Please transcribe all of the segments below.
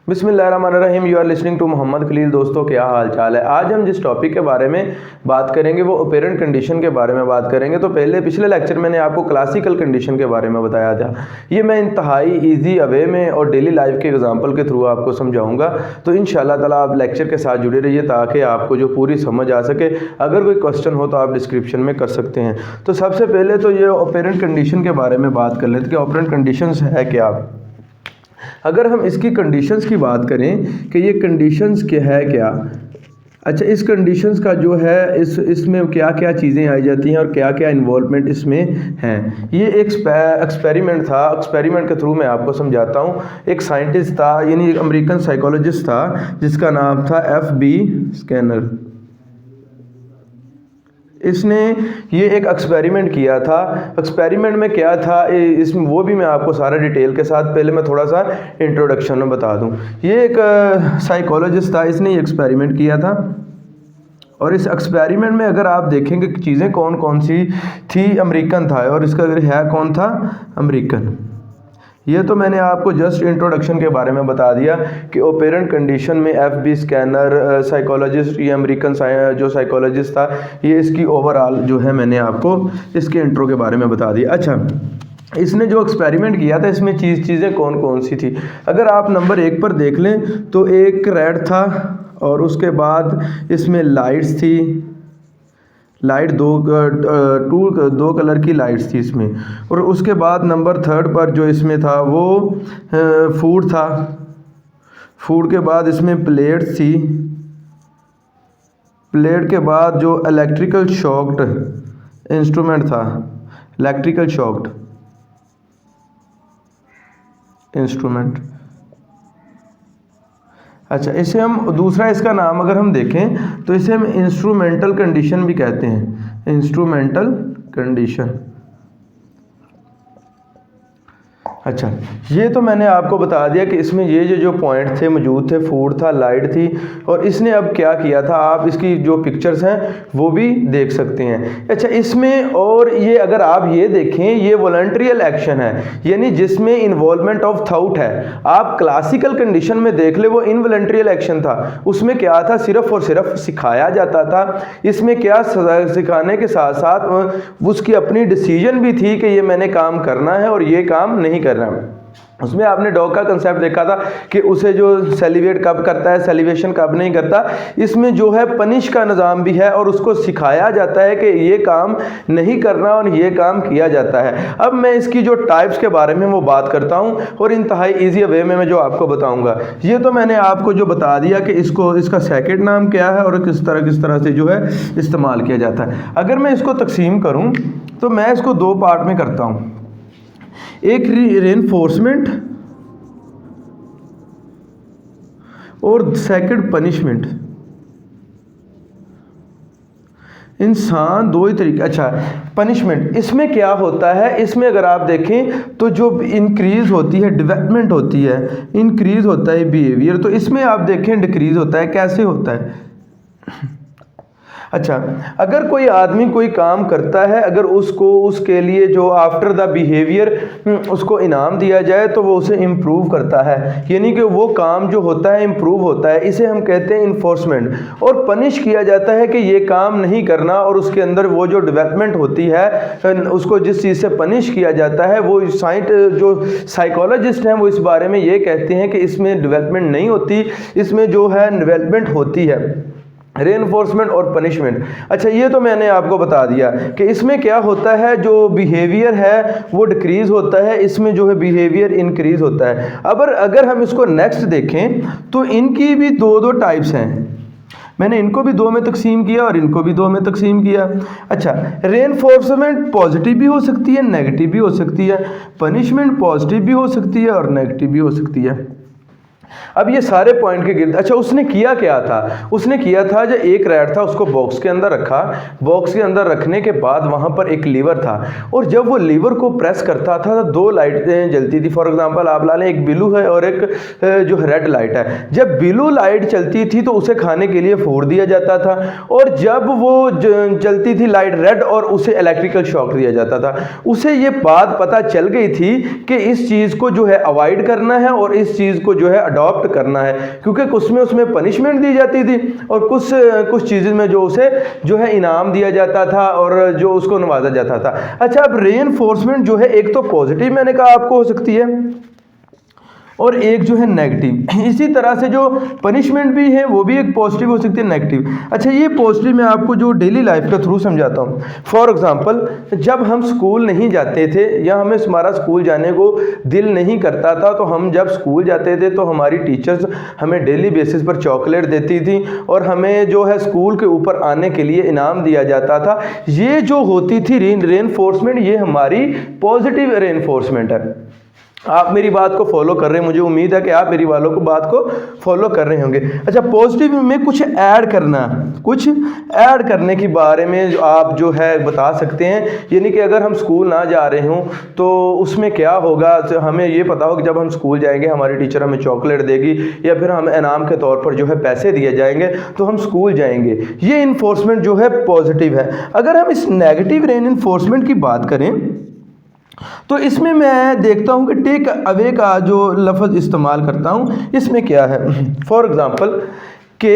बिस्मिल्लाहिर्रहमानिर्रहीम। You are listening to Mohammad Khalil. दोस्तों क्या हाल चाल है। आज हम जिस टॉपिक के बारे में बात करेंगे वो ऑपरेंट कंडीशन के बारे में बात करेंगे। तो पिछले लेक्चर मैंने आपको क्लासिकल कंडीशन के बारे में बताया था। ये मैं इंतहाई ईजी वे में और डेली लाइफ के एग्जांपल के थ्रू आपको समझाऊंगा। तो इंशाल्लाह ताला आप लेक्चर के साथ जुड़े रहिए ताकि आपको जो पूरी समझ आ सके। अगर कोई क्वेश्चन हो तो आप डिस्क्रिप्शन में कर सकते हैं। तो सबसे पहले तो ये ऑपरेंट कंडीशन के बारे में बात कर लेते कि ऑपरेंट कंडीशंस है क्या। अगर हम इसकी कंडीशंस की बात करें कि ये कंडीशंस क्या है क्या। अच्छा, इस कंडीशंस का जो है इसमें क्या क्या चीज़ें आई जाती हैं और क्या क्या इन्वॉल्वमेंट इसमें हैं। ये एक एक्सपेरिमेंट था। एक्सपेरिमेंट के थ्रू मैं आपको समझाता हूँ। एक साइंटिस्ट था, यानी एक अमेरिकन साइकोलॉजिस्ट था जिसका नाम था F.B. स्कैनर। इसने ये एक एक्सपेरिमेंट किया था। एक्सपेरिमेंट में क्या था इसमें वो भी मैं आपको सारा डिटेल के साथ, पहले मैं थोड़ा सा इंट्रोडक्शन में बता दूं। ये एक साइकोलॉजिस्ट था, इसने ये एक्सपेरिमेंट किया था। और इस एक्सपेरिमेंट में अगर आप देखेंगे कि चीज़ें कौन कौन सी थी, अमेरिकन था। और इसका अगर है कौन था, अमेरिकन। ये तो मैंने आपको जस्ट इंट्रोडक्शन के बारे में बता दिया कि ऑपरेंट कंडीशन में F.B. स्कैनर साइकोलॉजिस्ट, ये अमेरिकन जो साइकोलॉजिस्ट था, ये इसकी ओवरऑल जो है मैंने आपको इसके इंट्रो के बारे में बता दिया। अच्छा, इसने जो एक्सपेरिमेंट किया था इसमें चीज़ें कौन कौन सी थी। अगर आप नंबर 1 पर देख लें तो एक रेड था और उसके बाद इसमें लाइट्स थी। लाइट दो कलर की लाइट्स थी इसमें। और उसके बाद नंबर 3 पर जो इसमें था वो फूड था। फूड के बाद इसमें प्लेट थी। प्लेट के बाद जो इलेक्ट्रिकल शॉक्ड इंस्ट्रूमेंट था, इलेक्ट्रिकल शॉक्ड इंस्ट्रूमेंट। अच्छा, इसे हम दूसरा इसका नाम अगर हम देखें तो इसे हम इंस्ट्रूमेंटल कंडीशन भी कहते हैं। Instrumental condition. अच्छा, ये तो मैंने आपको बता दिया कि इसमें ये जो पॉइंट थे मौजूद थे, फूड था, लाइट थी। और इसने अब क्या किया था, आप इसकी जो पिक्चर्स हैं वो भी देख सकते हैं। अच्छा, इसमें और ये अगर आप ये देखें, ये वॉलंटरियल एक्शन है, यानी जिसमें इन्वॉल्वमेंट ऑफ थॉट है। आप क्लासिकल कंडीशन में देख ले, वो इनवॉलंटरियल एक्शन था। उसमें क्या था, सिर्फ और सिर्फ सिखाया जाता था। इसमें क्या, सिखाने के साथ साथ उसकी अपनी डिसीजन भी थी कि ये मैंने काम करना है और ये काम नहीं करना। उसमें आपने डॉग का कंसेप्ट देखा था कि उसे जो सेलिब्रेट कब करता है, सेलिब्रेशन कब नहीं करता। इसमें जो है पनिश का निज़ाम भी है और उसको सिखाया जाता है कि ये काम नहीं करना और ये काम किया जाता है। अब मैं इसकी जो टाइप्स के बारे में वो बात करता हूँ और इंतहाई ईजी वे में मैं जो आपको बताऊँगा। ये तो मैंने आपको जो बता दिया कि इसका सेकंड नाम क्या है और किस तरह से जो है इस्तेमाल किया जाता है। अगर मैं इसको तकसीम करूँ तो मैं इसको 2 पार्ट में करता हूँ। एक रेनफोर्समेंट और सेकंड पनिशमेंट। इंसान 2 ही तरीके। अच्छा, पनिशमेंट, इसमें क्या होता है, इसमें अगर आप देखें तो जो इंक्रीज होती है, डेवलपमेंट होती है, इंक्रीज होता है बिहेवियर। तो इसमें आप देखें डिक्रीज होता है। कैसे होता है? अच्छा, अगर कोई आदमी कोई काम करता है, अगर उसके लिए जो आफ्टर द बिहेवियर उसको इनाम दिया जाए तो वो उसे इम्प्रूव करता है, यानी कि वो काम जो होता है इम्प्रूव होता है। इसे हम कहते हैं इन्फोर्समेंट। और पनिश किया जाता है कि ये काम नहीं करना और उसके अंदर वो जो डेवलपमेंट होती है, उसको जिस चीज़ से पनिश किया जाता है, वो जो साइकोलॉजिस्ट हैं वो इस बारे में ये कहते हैं कि इसमें डेवलपमेंट नहीं होती, इसमें जो है डेवलपमेंट होती है। रेनफोर्समेंट और पनिशमेंट। अच्छा, ये तो मैंने आपको बता दिया कि इसमें क्या होता है, जो बिहेवियर है वो डिक्रीज होता है, इसमें जो है बिहेवियर इंक्रीज होता है। अगर हम इसको नेक्स्ट देखें तो इनकी भी 2 टाइप्स हैं। मैंने इनको भी 2 में तकसीम किया और इनको भी 2 में तकसीम किया। अच्छा, रेनफोर्समेंट पॉजिटिव भी हो सकती है, नेगेटिव भी हो सकती है। पनिशमेंट पॉजिटिव भी हो सकती है और नेगेटिव भी हो सकती है। अब ये सारे पॉइंट के गिर्द। अच्छा, उसने किया क्या था, उसने किया था जो एक रैट था उसको बॉक्स के अंदर रखा। बॉक्स के अंदर रखने के बाद वहाँ पर एक लीवर था और जब वो लीवर को प्रेस करता था तो 2 लाइटें जलती थी। फॉर एग्जांपल आप ला लें, एक ब्लू है और एक जो रेड लाइट है। जब ब्लू लाइट चलती थी तो उसे खाने के लिए फूड दिया जाता था और जब वो चलती थी लाइट रेड और उसे इलेक्ट्रिकल शॉक दिया जाता था। उसे ये बात पता चल गई थी कि इस चीज़ को जो है अवॉइड करना है और इस चीज़ को जो है अडॉप्ट करना है, क्योंकि उसमें पनिशमेंट दी जाती थी और कुछ चीज़ें में जो उसे जो है इनाम दिया जाता था और जो उसको नवाजा जाता था। अच्छा, अब रीइंफोर्समेंट जो है एक तो पॉजिटिव मैंने कहा आपको हो सकती है और एक जो है नेगेटिव। इसी तरह से जो पनिशमेंट भी है वो भी एक पॉजिटिव हो सकती है, नेगेटिव। अच्छा, ये पॉजिटिव मैं आपको जो डेली लाइफ के थ्रू समझाता हूँ। फॉर एग्जांपल, जब हम स्कूल नहीं जाते थे या हमारा स्कूल जाने को दिल नहीं करता था, तो हम जब स्कूल जाते थे तो हमारी टीचर्स हमें डेली बेसिस पर चॉकलेट देती थी और हमें जो है स्कूल के ऊपर आने के लिए इनाम दिया जाता था। ये जो होती थी रीइंफोर्समेंट, ये हमारी पॉजिटिव रीइंफोर्समेंट है। आप मेरी बात को फॉलो कर रहे हैं, मुझे उम्मीद है कि आप मेरी वालों को बात को फॉलो कर रहे होंगे। अच्छा, पॉजिटिव में कुछ ऐड करने के बारे में आप जो है बता सकते हैं, यानी कि अगर हम स्कूल ना जा रहे हों तो उसमें क्या होगा। हमें ये पता हो कि जब हम स्कूल जाएंगे हमारी टीचर हमें चॉकलेट देगी या फिर हमें इनाम के तौर पर जो है पैसे दिए जाएंगे तो हम स्कूल जाएंगे। ये इन्फोर्समेंट जो है पॉजिटिव है। अगर हम इस नेगेटिव इन्फोर्समेंट की बात करें तो इसमें मैं देखता हूं कि टेक अवे का जो लफ्ज़ इस्तेमाल करता हूं, इसमें क्या है। फॉर एग्ज़ाम्पल कि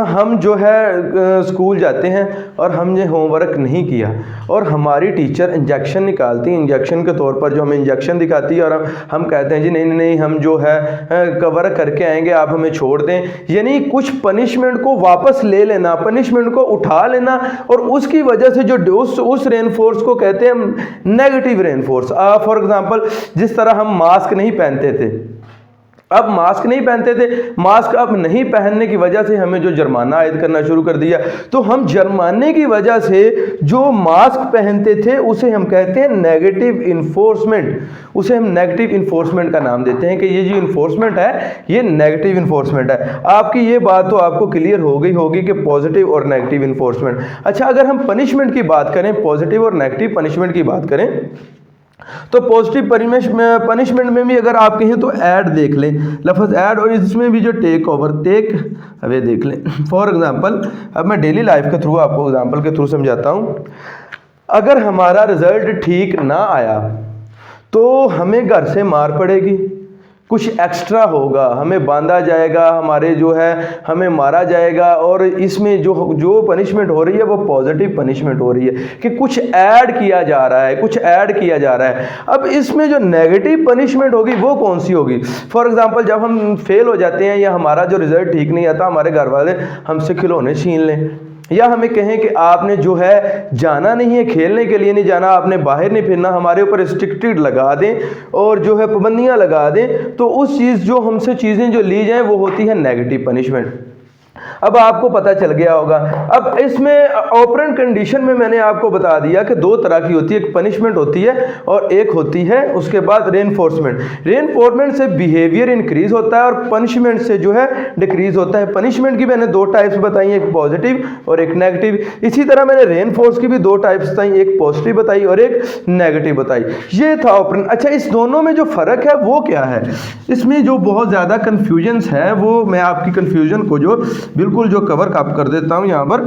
हम जो है स्कूल जाते हैं और हमने होमवर्क नहीं किया और हमारी टीचर इंजेक्शन निकालती है, इंजेक्शन के तौर पर जो हमें इंजेक्शन दिखाती है और हम कहते हैं जी नहीं नहीं हम जो है कवर करके आएंगे, आप हमें छोड़ दें। यानी कुछ पनिशमेंट को वापस ले लेना, पनिशमेंट को उठा लेना और उसकी वजह से जो उस रेनफोर्स को कहते हैं नेगेटिव रेनफोर्स। फॉर एग्जांपल, जिस तरह हम मास्क नहीं पहनते थे, अब मास्क नहीं पहनते थे, मास्क अब नहीं पहनने की वजह से हमें जो जुर्माना आयद करना शुरू कर दिया, तो हम जुर्माने की वजह से जो मास्क पहनते थे उसे हम कहते हैं नेगेटिव इन्फोर्समेंट। उसे हम नेगेटिव इन्फोर्समेंट का नाम देते हैं कि ये जो इन्फोर्समेंट है ये नेगेटिव इन्फोर्समेंट है। आपकी ये बात तो आपको क्लियर हो गई होगी कि पॉजिटिव और नेगेटिव इन्फोर्समेंट। अच्छा, अगर हम पनिशमेंट की बात करें, पॉजिटिव और नेगेटिव पनिशमेंट की बात करें, तो पॉजिटिव पनिशमेंट में भी अगर आप कहें तो ऐड देख लें, लफ्ज़ ऐड, और इसमें भी जो टेक अवे देख लें। फॉर एग्जांपल, अब मैं डेली लाइफ के थ्रू आपको एग्जांपल के थ्रू समझाता हूं। अगर हमारा रिजल्ट ठीक ना आया तो हमें घर से मार पड़ेगी, कुछ एक्स्ट्रा होगा, हमें बांधा जाएगा, हमारे जो है हमें मारा जाएगा। और इसमें जो पनिशमेंट हो रही है वो पॉजिटिव पनिशमेंट हो रही है कि कुछ ऐड किया जा रहा है, अब इसमें जो नेगेटिव पनिशमेंट होगी वो कौन सी होगी। फॉर एग्जांपल, जब हम फेल हो जाते हैं या हमारा जो रिजल्ट ठीक नहीं आता, हमारे घर वाले हमसे खिलौने छीन लें, या हमें कहें कि आपने जो है जाना नहीं है, खेलने के लिए नहीं जाना, आपने बाहर नहीं फिरना, हमारे ऊपर रिस्ट्रिक्टेड लगा दें और जो है पाबंदियां लगा दें, तो उस जो हमसे चीज़ें जो ली जाएं वो होती है नेगेटिव पनिशमेंट। अब आपको पता चल गया होगा। अब इसमें ऑपरेंट कंडीशन में मैंने आपको बता दिया कि दो तरह की होती है, एक पनिशमेंट होती है और एक होती है उसके बाद रेनफोर्समेंट। रेनफोर्समेंट से बिहेवियर इंक्रीज होता है और पनिशमेंट से जो है डिक्रीज होता है। पनिशमेंट की मैंने दो टाइप्स बताई, एक पॉजिटिव और एक नेगेटिव। इसी तरह मैंने रेनफोर्स की भी दो टाइप्स बताई, एक पॉजिटिव बताई और एक नेगेटिव बताई। ये था ऑपरेंट। अच्छा, इस दोनों में जो फर्क है वो क्या है, इसमें जो बहुत ज़्यादा कन्फ्यूजन्स है वो मैं आपकी कन्फ्यूजन को जो बिल्कुल जो कवर कर देता हूं यहां पर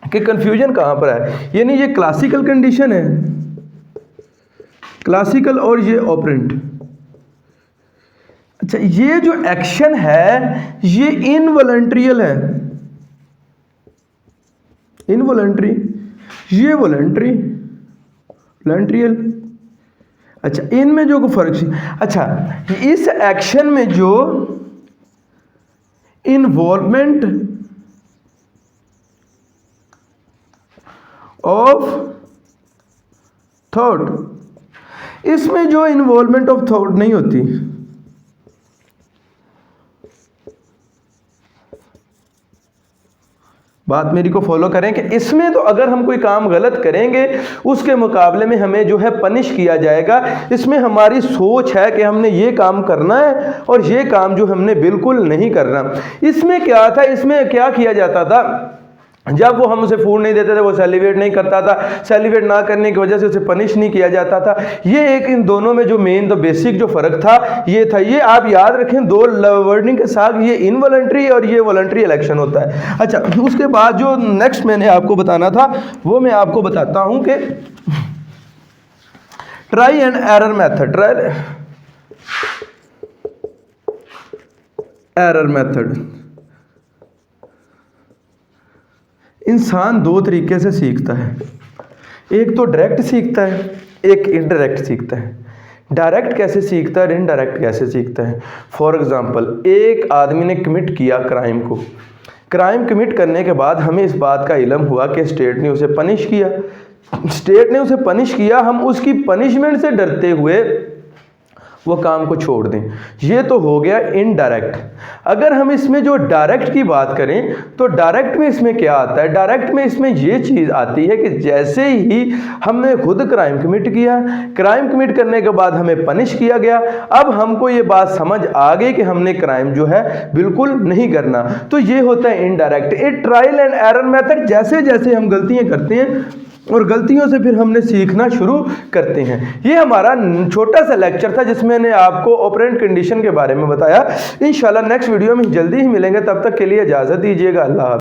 कि कंफ्यूजन कहां पर है। यानी ये क्लासिकल कंडीशन है, क्लासिकल, और ये ऑपरेंट। अच्छा, ये जो एक्शन है ये इनवॉलंटरियल है, इनवॉलंटरी, ये वॉलंटरी, वॉलंटरियल। अच्छा, इनमें जो फर्क, अच्छा इस एक्शन में जो इन्वॉल्वमेंट ऑफ थॉट, इसमें जो इन्वॉल्वमेंट ऑफ थॉट नहीं होती। बात मेरी को फॉलो करें कि इसमें तो अगर हम कोई काम गलत करेंगे उसके मुकाबले में हमें जो है पनिश किया जाएगा। इसमें हमारी सोच है कि हमने ये काम करना है और ये काम जो हमने बिल्कुल नहीं करना। इसमें क्या था, इसमें क्या किया जाता था, जब वो हम उसे फूड नहीं देते थे वो सेलिब्रेट नहीं करता था, सेलिब्रेट ना करने की वजह से उसे पनिश नहीं किया जाता था। ये एक इन दोनों में जो मेन तो बेसिक जो फर्क था ये था। ये आप याद रखें, दो वर्डिंग के साथ, ये इनवॉलंटरी और ये वॉलंटरी इलेक्शन होता है। अच्छा, उसके बाद जो नेक्स्ट मैंने आपको बताना था वो मैं आपको बताता हूं कि try and error method. Error method. इंसान दो तरीके से सीखता है, एक तो डायरेक्ट सीखता है, एक इनडायरेक्ट सीखता है। डायरेक्ट कैसे सीखता है, इनडायरेक्ट कैसे सीखता है? फॉर एग्जांपल, एक आदमी ने कमिट किया क्राइम को, क्राइम कमिट करने के बाद हमें इस बात का इल्म हुआ कि स्टेट ने उसे पनिश किया, स्टेट ने उसे पनिश किया, हम उसकी पनिशमेंट से डरते हुए वो काम को छोड़ दें। ये तो हो गया इनडायरेक्ट। अगर हम इसमें जो डायरेक्ट की बात करें तो डायरेक्ट में इसमें क्या आता है? डायरेक्ट में इसमें ये चीज़ आती है कि जैसे ही हमने खुद क्राइम कमिट किया, क्राइम कमिट करने के बाद हमें पनिश किया गया, अब हमको ये बात समझ आ गई कि हमने क्राइम जो है बिल्कुल नहीं करना, तो ये होता है इनडायरेक्ट। ये ट्रायल एंड एरर मेथड, जैसे जैसे हम गलतियाँ करते हैं और गलतियों से फिर हमने सीखना शुरू करते हैं। ये हमारा छोटा सा लेक्चर था जिसमें मैंने आपको ऑपरेंट कंडीशन के बारे में बताया। इंशाल्लाह नेक्स्ट वीडियो में जल्दी ही मिलेंगे, तब तक के लिए इजाज़त दीजिएगा। अल्लाह हाफ़िज़।